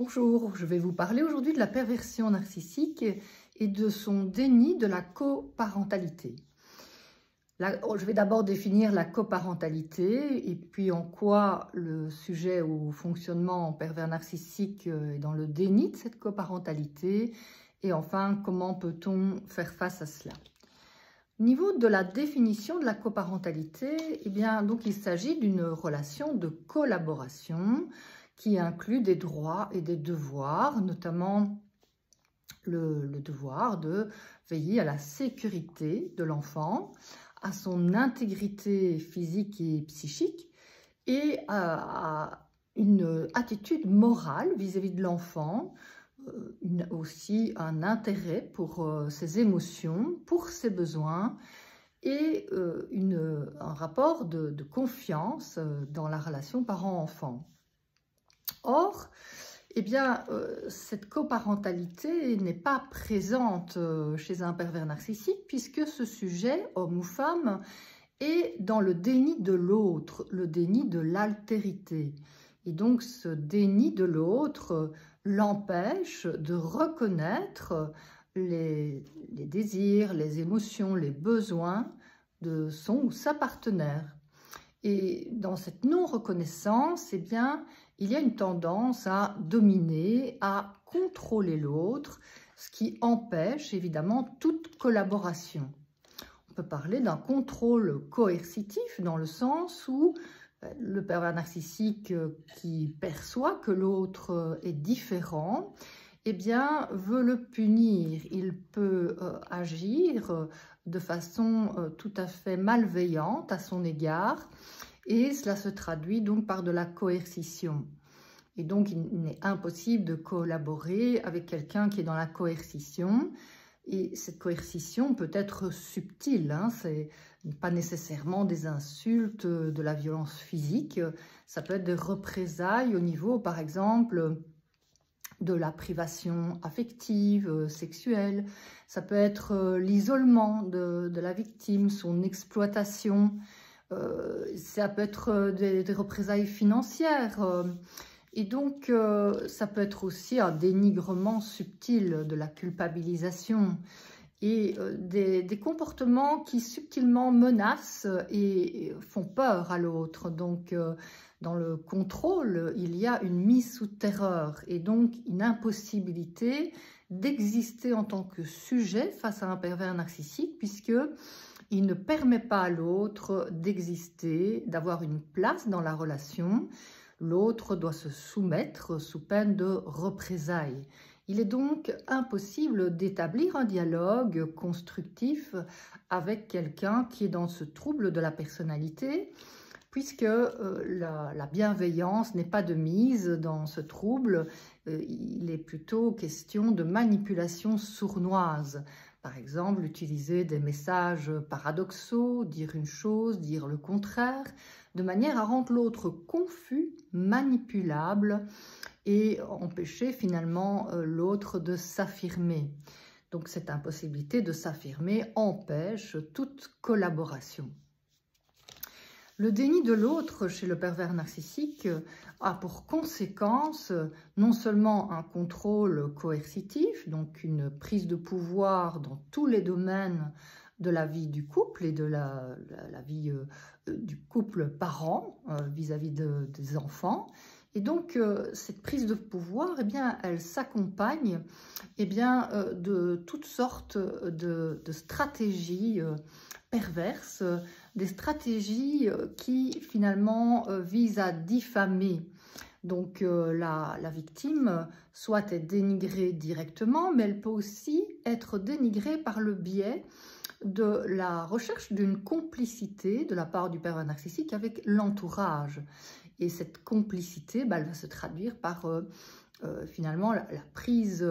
Bonjour, je vais vous parler aujourd'hui de la perversion narcissique et de son déni de la coparentalité. Je vais d'abord définir la coparentalité et puis en quoi le sujet ou fonctionnement pervers narcissique est dans le déni de cette coparentalité et enfin comment peut-on faire face à cela. Au niveau de la définition de la coparentalité, donc il s'agit d'une relation de collaboration qui inclut des droits et des devoirs, notamment le devoir de veiller à la sécurité de l'enfant, à son intégrité physique et psychique et à une attitude morale vis-à-vis de l'enfant, aussi un intérêt pour ses émotions, pour ses besoins et un rapport de confiance dans la relation parent-enfant. Or, cette coparentalité n'est pas présente chez un pervers narcissique puisque ce sujet, homme ou femme, est dans le déni de l'autre, le déni de l'altérité. Et donc ce déni de l'autre l'empêche de reconnaître les désirs, les émotions, les besoins de son ou sa partenaire. Et dans cette non-reconnaissance, il y a une tendance à dominer, à contrôler l'autre, ce qui empêche évidemment toute collaboration. On peut parler d'un contrôle coercitif dans le sens où le pervers narcissique qui perçoit que l'autre est différent, veut le punir. Il peut agir de façon tout à fait malveillante à son égard et cela se traduit donc par de la coercition. Et donc il est impossible de collaborer avec quelqu'un qui est dans la coercition. Et cette coercition peut être subtile, c'est pas nécessairement des insultes, de la violence physique, ça peut être des représailles au niveau, par exemple, de la privation affective, sexuelle, ça peut être l'isolement de la victime, son exploitation, ça peut être des représailles financières, et donc, ça peut être aussi un dénigrement subtil de la culpabilisation et des comportements qui subtilement menacent et font peur à l'autre. Donc, dans le contrôle, il y a une mise sous terreur et donc une impossibilité d'exister en tant que sujet face à un pervers narcissique puisqu'il ne permet pas à l'autre d'exister, d'avoir une place dans la relation. L'autre doit se soumettre sous peine de représailles. Il est donc impossible d'établir un dialogue constructif avec quelqu'un qui est dans ce trouble de la personnalité, puisque la bienveillance n'est pas de mise dans ce trouble. Il est plutôt question de manipulation sournoise. Par exemple, utiliser des messages paradoxaux, dire une chose, dire le contraire, de manière à rendre l'autre confus, manipulable et empêcher finalement l'autre de s'affirmer. Donc cette impossibilité de s'affirmer empêche toute collaboration. Le déni de l'autre chez le pervers narcissique a pour conséquence non seulement un contrôle coercitif, donc une prise de pouvoir dans tous les domaines de la vie du couple et de la vie du couple parent vis-à-vis des enfants. Et donc, cette prise de pouvoir, elle s'accompagne de toutes sortes de stratégies perverses, des stratégies qui finalement visent à diffamer. Donc la victime soit est dénigrée directement, mais elle peut aussi être dénigrée par le biais de la recherche d'une complicité de la part du pervers narcissique avec l'entourage. Et cette complicité, elle va se traduire par finalement la prise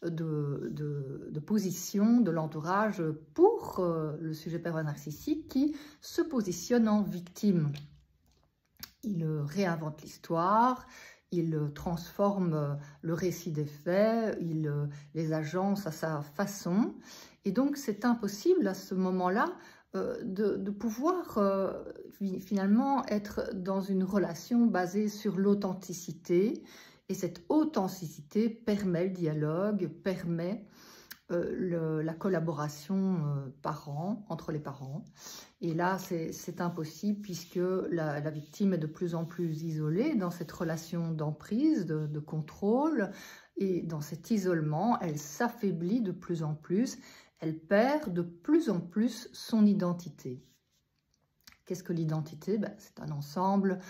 de position de l'entourage pour le sujet pervers narcissique qui se positionne en victime. Il réinvente l'histoire, il transforme le récit des faits, il les agence à sa façon. Et donc, c'est impossible à ce moment-là de pouvoir finalement être dans une relation basée sur l'authenticité Et cette authenticité permet le dialogue, permet la collaboration entre les parents. Et là, c'est impossible puisque la victime est de plus en plus isolée dans cette relation d'emprise, de contrôle. Et dans cet isolement, elle s'affaiblit de plus en plus, elle perd de plus en plus son identité. Qu'est-ce que l'identité? C'est un ensemble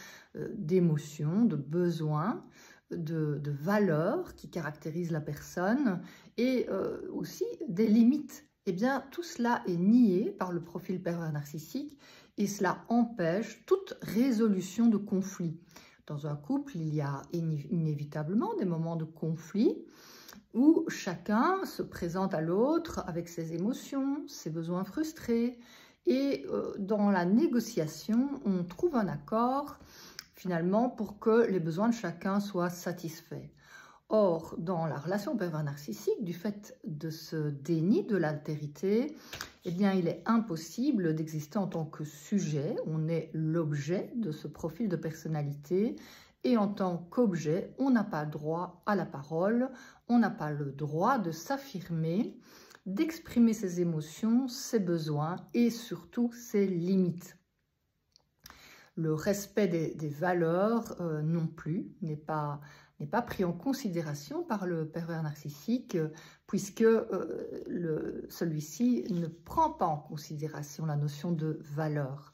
d'émotions, de besoins, de valeurs qui caractérisent la personne et aussi des limites. Eh bien, tout cela est nié par le profil pervers narcissique et cela empêche toute résolution de conflit. Dans un couple, il y a inévitablement des moments de conflit où chacun se présente à l'autre avec ses émotions, ses besoins frustrés. Et dans la négociation, on trouve un accord finalement pour que les besoins de chacun soient satisfaits. Or, dans la relation pervers narcissique, du fait de ce déni de l'altérité, eh bien, il est impossible d'exister en tant que sujet. On est l'objet de ce profil de personnalité et en tant qu'objet, on n'a pas droit à la parole, on n'a pas le droit de s'affirmer, d'exprimer ses émotions, ses besoins et surtout ses limites. Le respect des valeurs non plus n'est pas pris en considération par le pervers narcissique puisque celui-ci ne prend pas en considération la notion de valeur.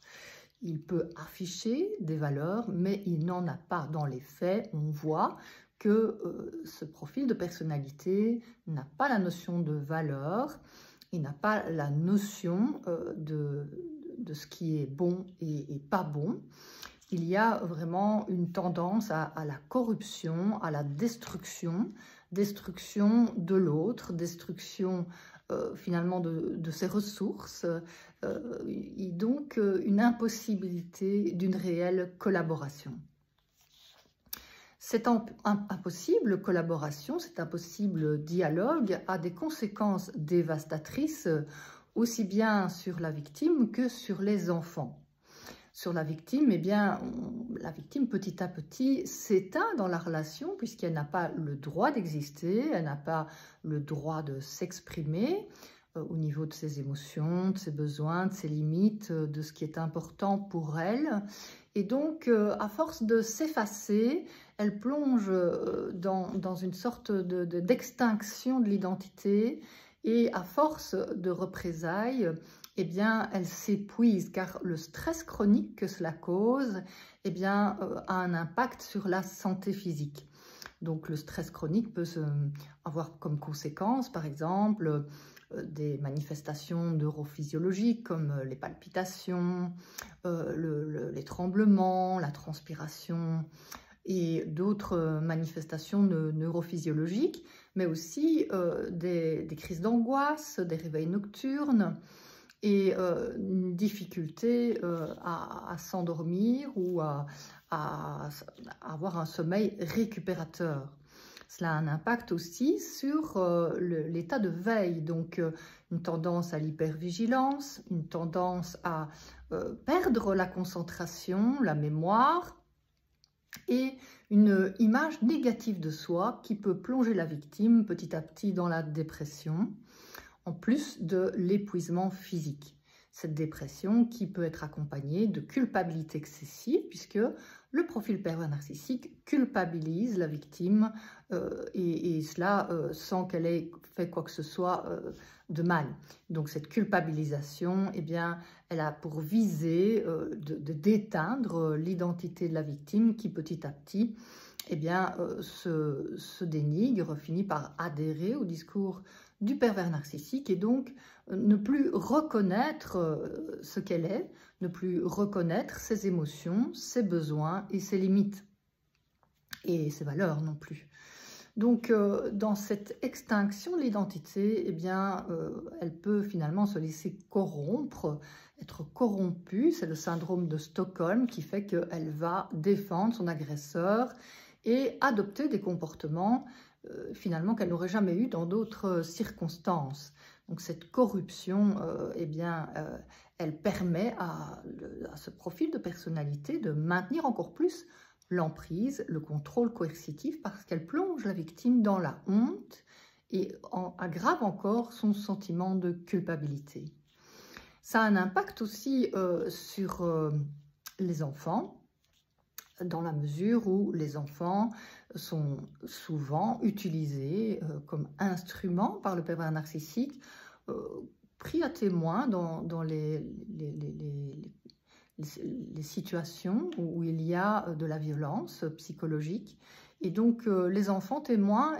Il peut afficher des valeurs, mais il n'en a pas dans les faits. On voit que ce profil de personnalité n'a pas la notion de valeur, il n'a pas la notion de ce qui est bon et pas bon. Il y a vraiment une tendance à la corruption, à la destruction de l'autre, destruction finalement de ses ressources, et donc une impossibilité d'une réelle collaboration. Cette impossible collaboration, cet impossible dialogue a des conséquences dévastatrices aussi bien sur la victime que sur les enfants. Sur la victime, eh bien, la victime petit à petit s'éteint dans la relation puisqu'elle n'a pas le droit d'exister, elle n'a pas le droit de s'exprimer au niveau de ses émotions, de ses besoins, de ses limites, de ce qui est important pour elle. Et donc, à force de s'effacer, elle plonge dans une sorte d'extinction de l'identité et à force de représailles, eh bien, elle s'épuise car le stress chronique que cela cause eh bien, a un impact sur la santé physique. Donc, le stress chronique peut avoir comme conséquence, par exemple, des manifestations neurophysiologiques comme les palpitations, les tremblements, la transpiration et d'autres manifestations neurophysiologiques, mais aussi des crises d'angoisse, des réveils nocturnes, et une difficulté à s'endormir ou à avoir un sommeil récupérateur. Cela a un impact aussi sur l'état de veille, donc une tendance à l'hypervigilance, une tendance à perdre la concentration, la mémoire, et une image négative de soi qui peut plonger la victime petit à petit dans la dépression, en plus de l'épuisement physique. Cette dépression qui peut être accompagnée de culpabilité excessive puisque le profil pervers narcissique culpabilise la victime et cela sans qu'elle ait fait quoi que ce soit de mal. Donc cette culpabilisation, eh bien, elle a pour visée d'éteindre l'identité de la victime qui petit à petit eh bien, se dénigre, finit par adhérer au discours du pervers narcissique et donc ne plus reconnaître ce qu'elle est, ne plus reconnaître ses émotions, ses besoins et ses limites et ses valeurs non plus. Donc dans cette extinction de l'identité, eh bien, elle peut finalement se laisser corrompre, être corrompue. C'est le syndrome de Stockholm qui fait qu'elle va défendre son agresseur et adopter des comportements finalement qu'elle n'aurait jamais eu dans d'autres circonstances. Donc cette corruption, eh bien, elle permet à ce profil de personnalité de maintenir encore plus l'emprise, le contrôle coercitif, parce qu'elle plonge la victime dans la honte et aggrave encore son sentiment de culpabilité. Ça a un impact aussi sur les enfants, dans la mesure où les enfants sont souvent utilisés comme instruments par le pervers narcissique, pris à témoin dans les situations où il y a de la violence psychologique. Et donc les enfants témoins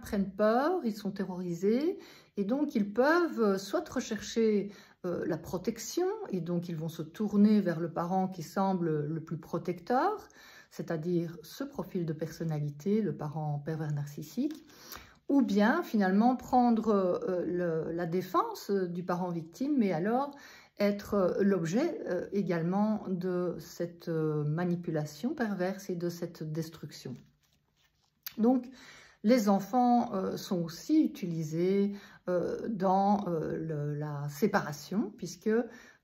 prennent peur, ils sont terrorisés, et donc ils peuvent soit rechercher la protection, et donc ils vont se tourner vers le parent qui semble le plus protecteur, c'est-à-dire ce profil de personnalité, le parent pervers narcissique, ou bien finalement prendre la défense du parent victime, mais alors être l'objet également de cette manipulation perverse et de cette destruction. Donc, les enfants sont aussi utilisés dans la séparation, puisque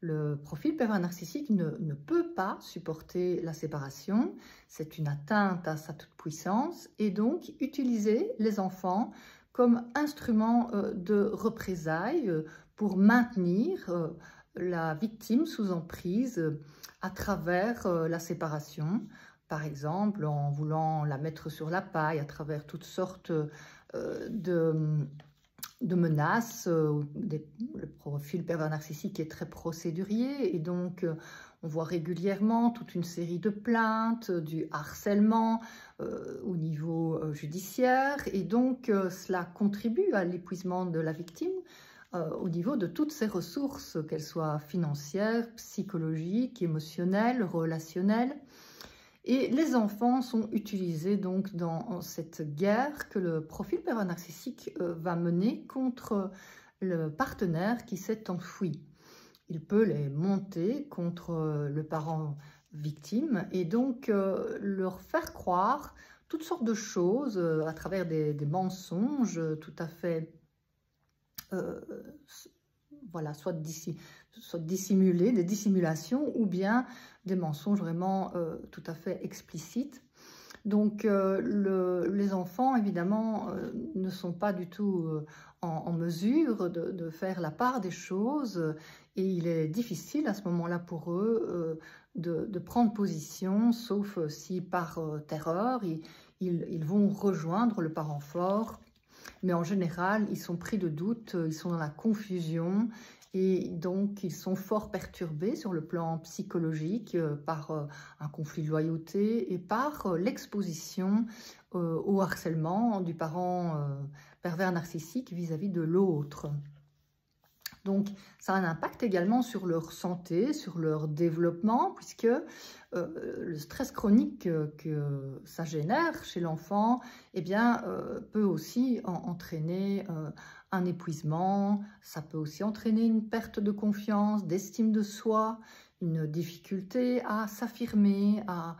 le profil pervers narcissique ne peut pas supporter la séparation. C'est une atteinte à sa toute-puissance, et donc utiliser les enfants comme instrument de représailles pour maintenir la victime sous emprise à travers la séparation. Par exemple, en voulant la mettre sur la paille à travers toutes sortes de menaces. Le profil pervers narcissique est très procédurier, et donc on voit régulièrement toute une série de plaintes, du harcèlement au niveau judiciaire, et donc cela contribue à l'épuisement de la victime au niveau de toutes ses ressources, qu'elles soient financières, psychologiques, émotionnelles, relationnelles. Et les enfants sont utilisés donc dans cette guerre que le profil pervers narcissique va mener contre le partenaire qui s'est enfui. Il peut les monter contre le parent victime et donc leur faire croire toutes sortes de choses à travers des mensonges tout à fait voilà, soit dissimulés, des dissimulations, ou bien des mensonges vraiment tout à fait explicites. Donc les enfants, évidemment, ne sont pas du tout en mesure de faire la part des choses, et il est difficile à ce moment-là pour eux de prendre position, sauf si par terreur, ils vont rejoindre le parent fort. Mais en général, ils sont pris de doute, ils sont dans la confusion, et donc ils sont fort perturbés sur le plan psychologique par un conflit de loyauté et par l'exposition au harcèlement du parent pervers narcissique vis-à-vis de l'autre. Donc, ça a un impact également sur leur santé, sur leur développement, puisque le stress chronique que ça génère chez l'enfant peut aussi entraîner un épuisement, ça peut aussi entraîner une perte de confiance, d'estime de soi, une difficulté à s'affirmer, à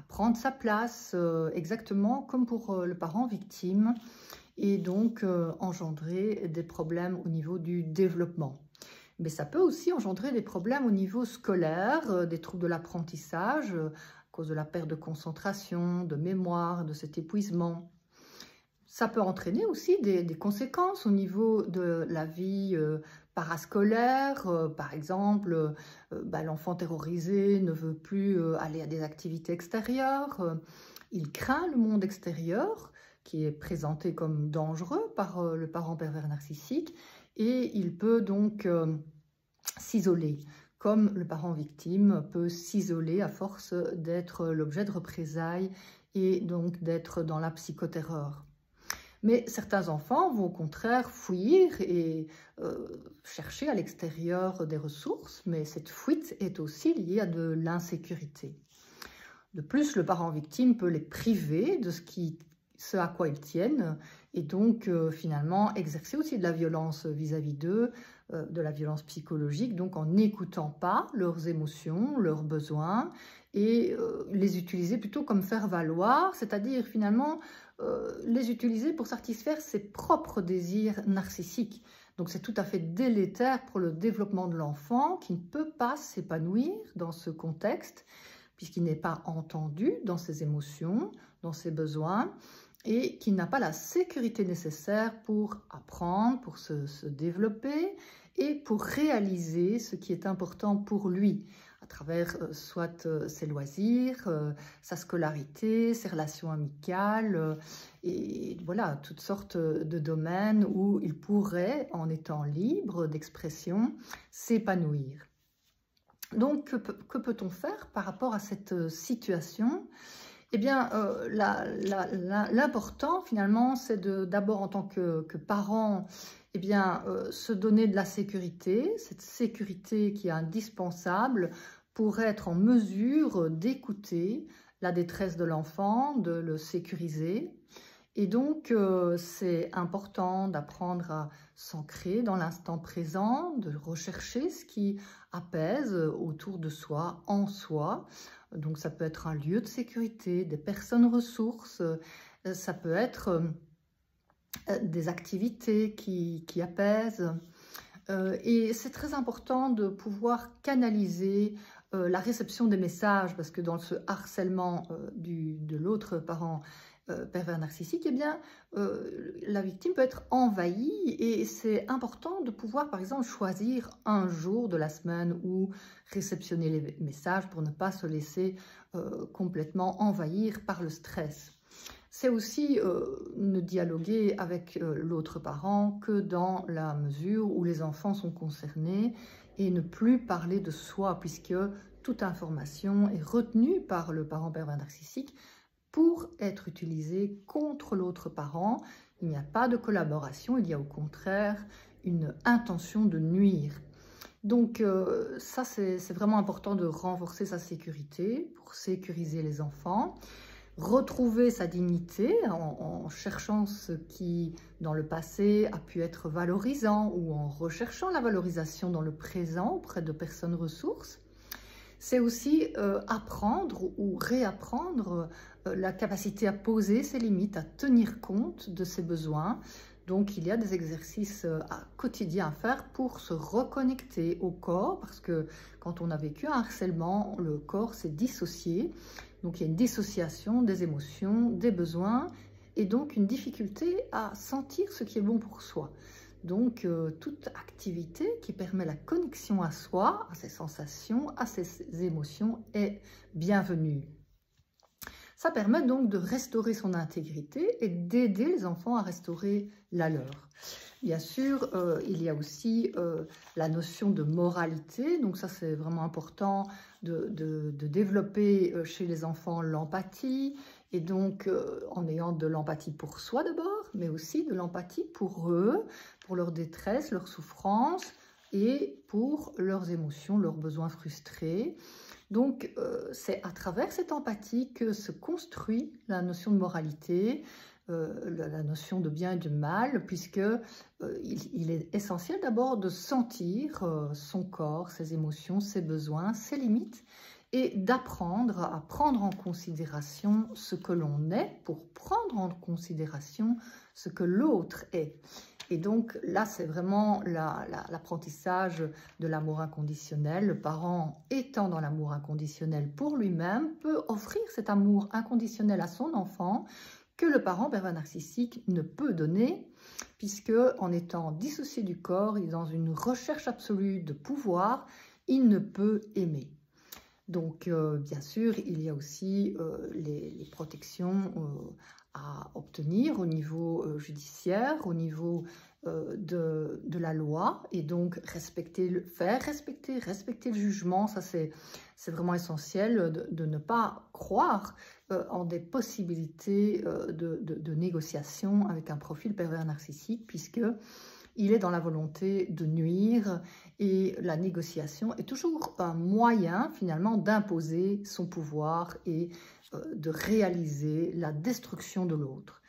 prendre sa place, exactement comme pour le parent victime, et donc engendrer des problèmes au niveau du développement. Mais ça peut aussi engendrer des problèmes au niveau scolaire, des troubles de l'apprentissage, à cause de la perte de concentration, de mémoire, de cet épuisement. Ça peut entraîner aussi des conséquences au niveau de la vie parascolaire. Par exemple, l'enfant terrorisé ne veut plus aller à des activités extérieures. Il craint le monde extérieur, qui est présenté comme dangereux par le parent pervers narcissique, et il peut donc s'isoler, comme le parent victime peut s'isoler à force d'être l'objet de représailles et donc d'être dans la psychoterreur. Mais certains enfants vont au contraire fuir et chercher à l'extérieur des ressources, mais cette fuite est aussi liée à de l'insécurité. De plus, le parent victime peut les priver de ce à quoi ils tiennent, et donc finalement exercer aussi de la violence vis-à-vis d'eux, de la violence psychologique, donc en n'écoutant pas leurs émotions, leurs besoins, et les utiliser plutôt comme faire valoir, c'est-à-dire finalement les utiliser pour satisfaire ses propres désirs narcissiques. Donc c'est tout à fait délétère pour le développement de l'enfant qui ne peut pas s'épanouir dans ce contexte, puisqu'il n'est pas entendu dans ses émotions, dans ses besoins, et qu'il n'a pas la sécurité nécessaire pour apprendre, pour se développer et pour réaliser ce qui est important pour lui, à travers soit ses loisirs, sa scolarité, ses relations amicales, et voilà, toutes sortes de domaines où il pourrait, en étant libre d'expression, s'épanouir. Donc, que peut-on faire par rapport à cette situation ? Eh bien, l'important, finalement, c'est d'abord, en tant que parent, eh bien, se donner de la sécurité, cette sécurité qui est indispensable pour être en mesure d'écouter la détresse de l'enfant, de le sécuriser. Et donc, c'est important d'apprendre à s'ancrer dans l'instant présent, de rechercher ce qui apaise autour de soi, en soi. Donc, ça peut être un lieu de sécurité, des personnes ressources, ça peut être des activités qui apaisent. Et c'est très important de pouvoir canaliser la réception des messages, parce que dans ce harcèlement de l'autre parent pervers narcissique, eh bien, la victime peut être envahie, et c'est important de pouvoir, par exemple, choisir un jour de la semaine où réceptionner les messages pour ne pas se laisser complètement envahir par le stress. C'est aussi ne dialoguer avec l'autre parent que dans la mesure où les enfants sont concernés, et ne plus parler de soi, puisque toute information est retenue par le parent pervers narcissique pour être utilisée contre l'autre parent. Il n'y a pas de collaboration, il y a au contraire une intention de nuire. Donc ça, c'est vraiment important de renforcer sa sécurité pour sécuriser les enfants. Retrouver sa dignité en cherchant ce qui, dans le passé, a pu être valorisant, ou en recherchant la valorisation dans le présent auprès de personnes ressources. C'est aussi apprendre ou réapprendre la capacité à poser ses limites, à tenir compte de ses besoins. Donc, il y a des exercices quotidiens à faire pour se reconnecter au corps, parce que quand on a vécu un harcèlement, le corps s'est dissocié. Donc, il y a une dissociation des émotions, des besoins, et donc une difficulté à sentir ce qui est bon pour soi. Donc, toute activité qui permet la connexion à soi, à ses sensations, à ses émotions est bienvenue. Ça permet donc de restaurer son intégrité et d'aider les enfants à restaurer la leur. Bien sûr, il y a aussi la notion de moralité. Donc ça, c'est vraiment important de développer chez les enfants l'empathie. Et donc, en ayant de l'empathie pour soi d'abord, mais aussi de l'empathie pour eux, pour leur détresse, leur souffrance et pour leurs émotions, leurs besoins frustrés. Donc, c'est à travers cette empathie que se construit la notion de moralité, la notion de bien et de mal, puisque il est essentiel d'abord de sentir son corps, ses émotions, ses besoins, ses limites, et d'apprendre à prendre en considération ce que l'on est pour prendre en considération ce que l'autre est. Et donc là, c'est vraiment l'apprentissage de l'amour inconditionnel. Le parent, étant dans l'amour inconditionnel pour lui-même, peut offrir cet amour inconditionnel à son enfant que le parent pervers narcissique ne peut donner, puisque en étant dissocié du corps, il est dans une recherche absolue de pouvoir, il ne peut aimer. Donc, bien sûr, il y a aussi les protections à obtenir au niveau judiciaire, au niveau de la loi, et donc faire respecter le jugement. Ça, c'est vraiment essentiel de ne pas croire en des possibilités de négociation avec un profil pervers narcissique, puisque il est dans la volonté de nuire, et la négociation est toujours un moyen finalement d'imposer son pouvoir et de réaliser la destruction de l'autre.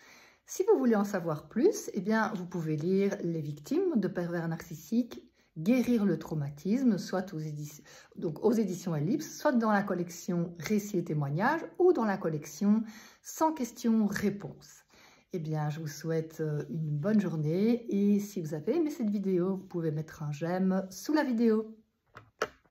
Si vous voulez en savoir plus, eh bien, vous pouvez lire Les victimes de pervers narcissiques, guérir le traumatisme, soit aux éditions Ellipse, soit dans la collection Récits et témoignages, ou dans la collection Sans questions-réponses. Eh bien, je vous souhaite une bonne journée, et si vous avez aimé cette vidéo, vous pouvez mettre un j'aime sous la vidéo.